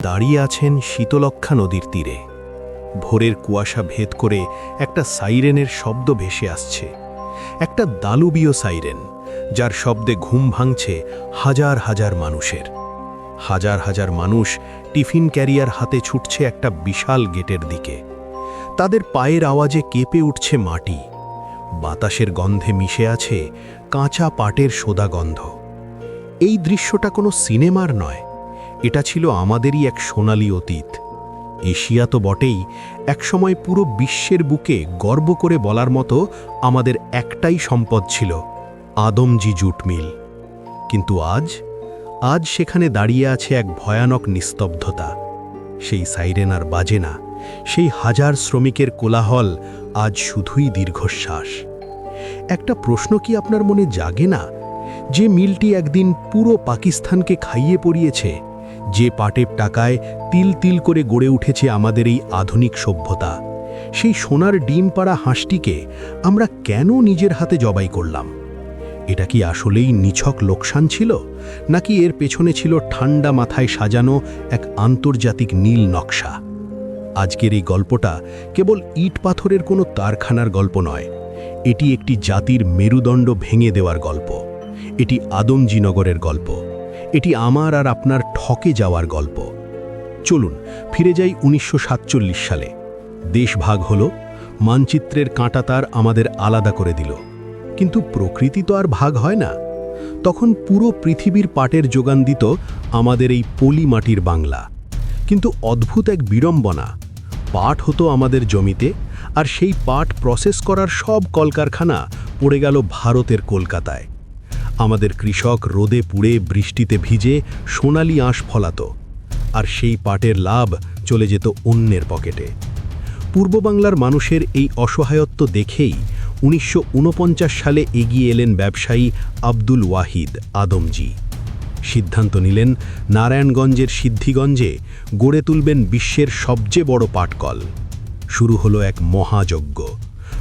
দাঁড়িয়ে আছেন শীতলক্ষা নদীর তীরে। ভোরের কুয়াশা ভেদ করে একটা সাইরেনের শব্দ ভেসে আসছে, একটা দালুবীয় সাইরেন, যার শব্দে ঘুম ভাঙছে হাজার হাজার মানুষের। হাজার হাজার মানুষ টিফিন ক্যারিয়ার হাতে ছুটছে একটা বিশাল গেটের দিকে। তাদের পায়ের আওয়াজে কেঁপে উঠছে মাটি, বাতাসের গন্ধে মিশে আছে কাঁচা পাটের সোদা গন্ধ। এই দৃশ্যটা কোনো সিনেমার নয়, এটা ছিল আমাদেরই এক সোনালী অতীত। এশিয়া তো বটেই, একসময় পুরো বিশ্বের বুকে গর্ব করে বলার মতো আমাদের একটাই সম্পদ ছিল, আদমজি জুট মিল। কিন্তু আজ সেখানে দাঁড়িয়ে আছে এক ভয়ানক নিস্তব্ধতা। সেই সাইরেন আর বাজে না, সেই হাজার শ্রমিকের কোলাহল আজ শুধুই দীর্ঘশ্বাস। একটা প্রশ্ন কি আপনার মনে জাগে না? যে মিলটি একদিন পুরো পাকিস্তানকে খাইয়ে পড়িয়েছে, যে পাটের টাকায় তিল তিল করে গড়ে উঠেছে আমাদের এই আধুনিক সভ্যতা, সেই সোনার ডিম পাড়া হাঁসটিকে আমরা কেন নিজের হাতে জবাই করলাম? এটা কি আসলেই নিছক লোকসান ছিল, নাকি এর পেছনে ছিল ঠান্ডা মাথায় সাজানো এক আন্তর্জাতিক নীল নকশা? আজকের এই গল্পটা কেবল ইট পাথরের কোনো কারখানার গল্প নয়, এটি একটি জাতির মেরুদণ্ড ভেঙে দেওয়ার গল্প। এটি আদমজিনগরের গল্প, এটি আমার আর আপনার ঠকে যাওয়ার গল্প। চলুন ফিরে যাই 1947 সালে। দেশ ভাগ হলো, মানচিত্রের কাঁটাতার আমাদের আলাদা করে দিল। কিন্তু প্রকৃতি তো আর ভাগ হয় না। তখন পুরো পৃথিবীর পাটের যোগান দিত আমাদের এই পলি মাটির বাংলা। কিন্তু অদ্ভুত এক বিড়ম্বনা, পাট হতো আমাদের জমিতে, আর সেই পাট প্রসেস করার সব কলকারখানা পড়ে গেল ভারতের কলকাতায়। আমাদের কৃষক রোদে পুড়ে বৃষ্টিতে ভিজে সোনালি আঁশ ফলাতো, আর সেই পাটের লাভ চলে যেত অন্যের পকেটে। পূর্ব বাংলার মানুষের এই অসহায়ত্ব দেখেই 1949 সালে এগিয়ে এলেন ব্যবসায়ী আব্দুল ওয়াহিদ আদমজি। সিদ্ধান্ত নিলেন নারায়ণগঞ্জের সিদ্ধিগঞ্জে গড়ে তুলবেন বিশ্বের সবচেয়ে বড় পাটকল। শুরু হলো এক মহাযজ্ঞ।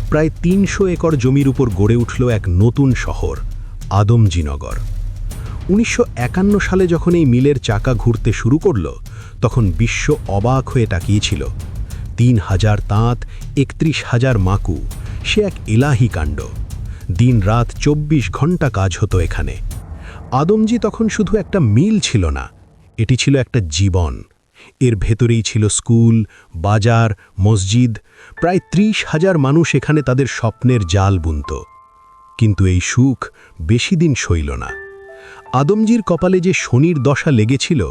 প্রায় 300 একর জমির উপর গড়ে উঠল এক নতুন শহর, আদমজিনগর। 1951 সালে যখন এই মিলের চাকা ঘুরতে শুরু করল, তখন বিশ্ব অবাক হয়ে তাকিয়েছিল। 3000 তাঁত, 31,000 মাকু, সে এক এলাহি কাণ্ড। দিন রাত 24 ঘন্টা কাজ হতো এখানে। আদমজি তখন শুধু একটা মিল ছিল না, এটি ছিল একটা জীবন। এর ভেতরেই ছিল স্কুল, বাজার, মসজিদ। প্রায় 30,000 মানুষ এখানে তাদের স্বপ্নের জাল বুনত। কিন্তু এই সুখ বেশি দিন সইল না। আদমজির কপালে যে শনির দশা লেগেছিল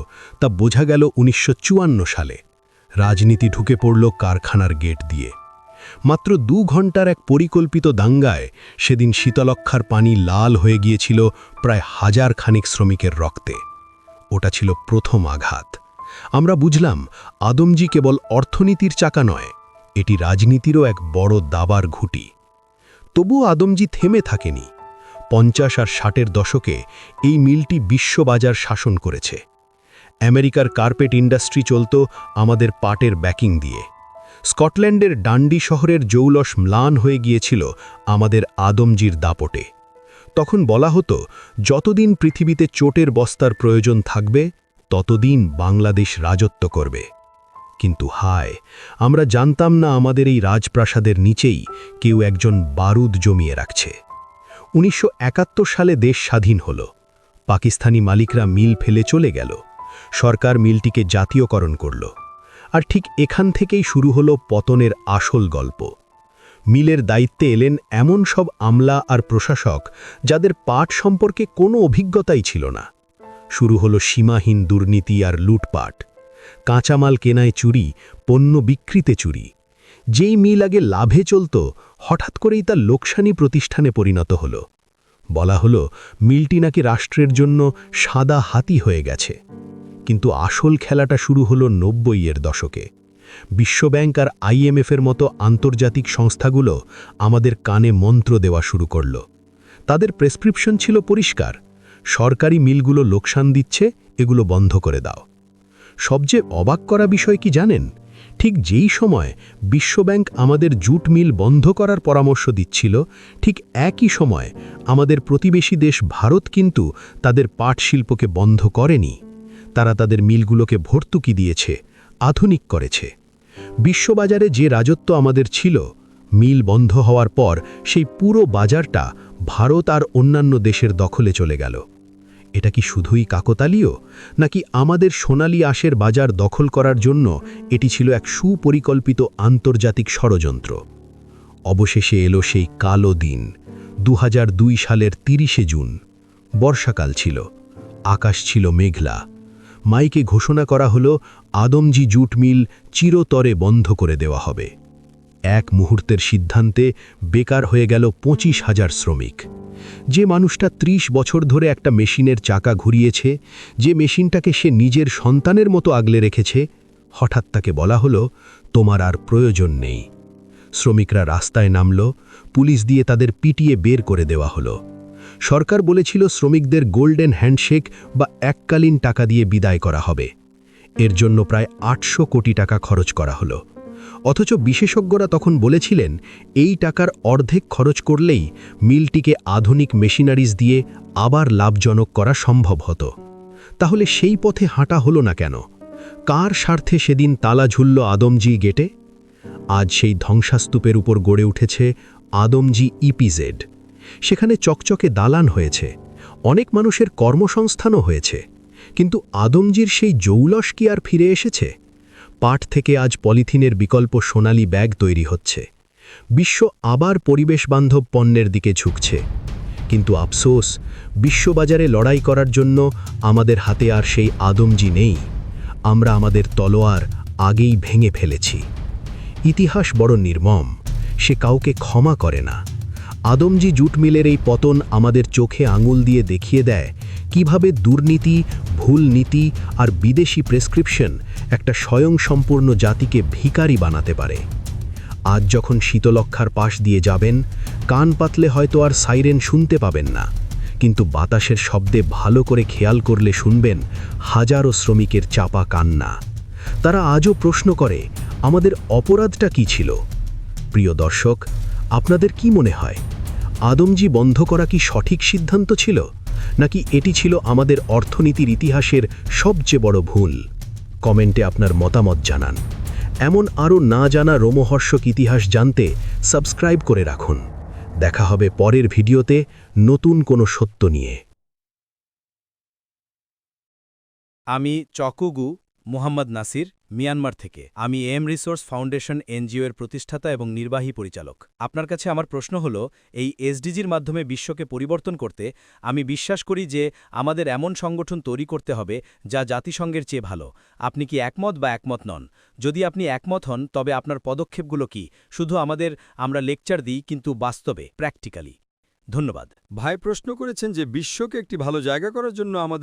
তা বোঝা গেল 1954 সালে। রাজনীতি ঢুকে পড়ল কারখানার গেট দিয়ে। মাত্র 2 ঘন্টার এক পরিকল্পিত দাঙ্গায় সেদিন শীতলক্ষার পানি লাল হয়ে গিয়েছিল প্রায় 1000 খানিক শ্রমিকের রক্তে। ওটা ছিল প্রথম আঘাত। আমরা বুঝলাম আদমজি কেবল অর্থনীতির চাকা নয়, এটি রাজনীতিরও এক বড় দাবার ঘুঁটি। তবুও আদমজি থেমে থাকেনি। 50 আর 60-এর দশকে এই মিলটি বিশ্ববাজার শাসন করেছে। আমেরিকার কার্পেট ইন্ডাস্ট্রি চলত আমাদের পাটের ব্যাকিং দিয়ে। স্কটল্যান্ডের ডান্ডি শহরের জৌলস ম্লান হয়ে গিয়েছিল আমাদের আদমজির দাপটে। তখন বলা হতো, যতদিন পৃথিবীতে চোটের বস্তার প্রয়োজন থাকবে, ততদিন বাংলাদেশ রাজত্ব করবে। কিন্তু হায়, আমরা জানতাম না আমাদের এই রাজপ্রাসাদের নিচেই কেউ একজন বারুদ জমিয়ে রাখছে। 1971 সালে দেশ স্বাধীন হল। পাকিস্তানি মালিকরা মিল ফেলে চলে গেল। সরকার মিলটিকে জাতীয়করণ করল। আর ঠিক এখান থেকেই শুরু হলো পতনের আসল গল্প। মিলের দায়িত্বে এলেন এমন সব আমলা আর প্রশাসক যাদের পাট সম্পর্কে কোনো অভিজ্ঞতাই ছিল না। শুরু হলো সীমাহীন দুর্নীতি আর লুটপাট। কাঁচামাল কেনায় চুরি, পণ্য বিক্রিতে চুরি। যেই মিল আগে লাভে চলত, হঠাৎ করেই তা লোকসানি প্রতিষ্ঠানে পরিণত হল। বলা হলো মিলটি নাকি রাষ্ট্রের জন্য সাদা হাতি হয়ে গেছে। কিন্তু আসল খেলাটা শুরু হলো 90-এর দশকে। বিশ্বব্যাংক আর IMF-এর মতো আন্তর্জাতিক সংস্থাগুলো আমাদের কানে মন্ত্র দেওয়া শুরু করল। তাদের প্রেসক্রিপশন ছিল পরিষ্কার, সরকারি মিলগুলো লোকসান দিচ্ছে, এগুলো বন্ধ করে দাও। সবচেয়ে অবাক করা বিষয় কি জানেন? ঠিক যেই সময় বিশ্বব্যাংক আমাদের জুট মিল বন্ধ করার পরামর্শ দিচ্ছিল, ঠিক একই সময় আমাদের প্রতিবেশী দেশ ভারত কিন্তু তাদের পাট শিল্পকে বন্ধ করেনি। তারা তাদের মিলগুলোকে ভর্তুকি দিয়েছে, আধুনিক করেছে। বিশ্ববাজারে যে রাজত্ব আমাদের ছিল, মিল বন্ধ হওয়ার পর সেই পুরো বাজারটা ভারত আর অন্যান্য দেশের দখলে চলে গেল। এটা কি শুধুই কাকতালীয়, নাকি আমাদের সোনালী আঁশের বাজার দখল করার জন্য এটি ছিল এক সুপরিকল্পিত আন্তর্জাতিক ষড়যন্ত্র? অবশেষে এলো সেই কালো দিন, 2002 সালের 30শে জুন। বর্ষাকাল ছিল, আকাশ ছিল মেঘলা। মাইকে ঘোষণা করা হলো আদমজি জুট মিল চিরতরে বন্ধ করে দেওয়া হবে। এক মুহূর্তের সিদ্ধান্তে বেকার হয়ে গেল 25,000 শ্রমিক। যে মানুষটা 30 বছর ধরে একটা মেশিনের চাকা ঘুরিয়েছে, যে মেশিনটাকে সে নিজের সন্তানের মতো আগলে রেখেছে, হঠাৎ তাকে বলা হলো, তোমার আর প্রয়োজন নেই। শ্রমিকরা রাস্তায় নামল, পুলিশ দিয়ে তাদের পিটিয়ে বের করে দেওয়া হলো। সরকার বলেছিল শ্রমিকদের গোল্ডেন হ্যান্ডশেক বা এককালীন টাকা দিয়ে বিদায় করা হবে। এর জন্য প্রায় 800 কোটি টাকা খরচ করা হলো। অথচ বিশেষজ্ঞরা তখন বলেছিলেন এই টাকার অর্ধেক খরচ করলেই মিলটিকে আধুনিক মেশিনারিজ দিয়ে আবার লাভজনক করা সম্ভব হতো। তাহলে সেই পথে হাঁটা হলো না কেন? কার স্বার্থে সেদিন তালা ঝুলল আদমজি গেটে? আজ সেই ধ্বংসাস্তূপের উপর গড়ে উঠেছে আদমজি ইপিজেড। সেখানে চকচকে দালান হয়েছে, অনেক মানুষের কর্মসংস্থানও হয়েছে। কিন্তু আদমজির সেই জৌলস কি আর ফিরে এসেছে? পাট থেকে আজ পলিথিনের বিকল্প সোনালী ব্যাগ তৈরি হচ্ছে। বিশ্ব আবার পরিবেশবান্ধব পণ্যের দিকে ঝুঁকছে। কিন্তু আফসোস, বিশ্ববাজারে লড়াই করার জন্য আমাদের হাতে আর সেই আদমজি নেই। আমরা আমাদের তলোয়ার আগেই ভেঙে ফেলেছি। ইতিহাস বড় নির্মম, সে কাউকে ক্ষমা করে না। আদমজি জুট মিলের এই পতন আমাদের চোখে আঙুল দিয়ে দেখিয়ে দেয় কিভাবে দুর্নীতি, ভুল নীতি আর বিদেশি প্রেসক্রিপশন একটা স্বয়ংসম্পূর্ণ জাতিকে ভিখারি বানাতে পারে। আজ যখন শীতলক্ষার পাশ দিয়ে যাবেন, কান পাতলে হয়তো আর সাইরেন শুনতে পাবেন না, কিন্তু বাতাসের শব্দে ভালো করে খেয়াল করলে শুনবেন হাজারো শ্রমিকের চাপা কান্না। তারা আজও প্রশ্ন করে, আমাদের অপরাধটা কি ছিল? প্রিয় দর্শক, আপনাদের কি মনে হয়, আদমজি বন্ধ করা কি সঠিক সিদ্ধান্ত ছিল, নাকি এটি ছিল আমাদের অর্থনীতির ইতিহাসের সবচেয়ে বড় ভুল? কমেন্টে আপনার মতামত জানান। এমন আরও না জানা রোমহর্ষক ইতিহাস জানতে সাবস্ক্রাইব করে রাখুন। দেখা হবে পরের ভিডিওতে নতুন কোনো সত্য নিয়ে। আমি চকুগু মুহাম্মদ নাসির, মিয়ানমার থেকে। আমি এম রিসোর্স ফাউন্ডেশন এনজিও এর প্রতিষ্ঠাতা এবং নির্বাহী পরিচালক। আপনার কাছে আমার প্রশ্ন হল, এই এসডিজির মাধ্যমে বিশ্বকে পরিবর্তন করতে আমি বিশ্বাস করি যে আমাদের এমন সংগঠন তৈরি করতে হবে যা জাতিসংঘের চেয়ে ভালো। আপনি কি একমত বা একমত নন? যদি আপনি একমত হন, তবে আপনার পদক্ষেপগুলো কি? শুধু আমরা লেকচার দিই, কিন্তু বাস্তবে, প্র্যাকটিক্যালি। ধন্যবাদ। ভাই প্রশ্ন করেছেন যে বিশ্বকে একটি ভালো জায়গা করার জন্য আমাদের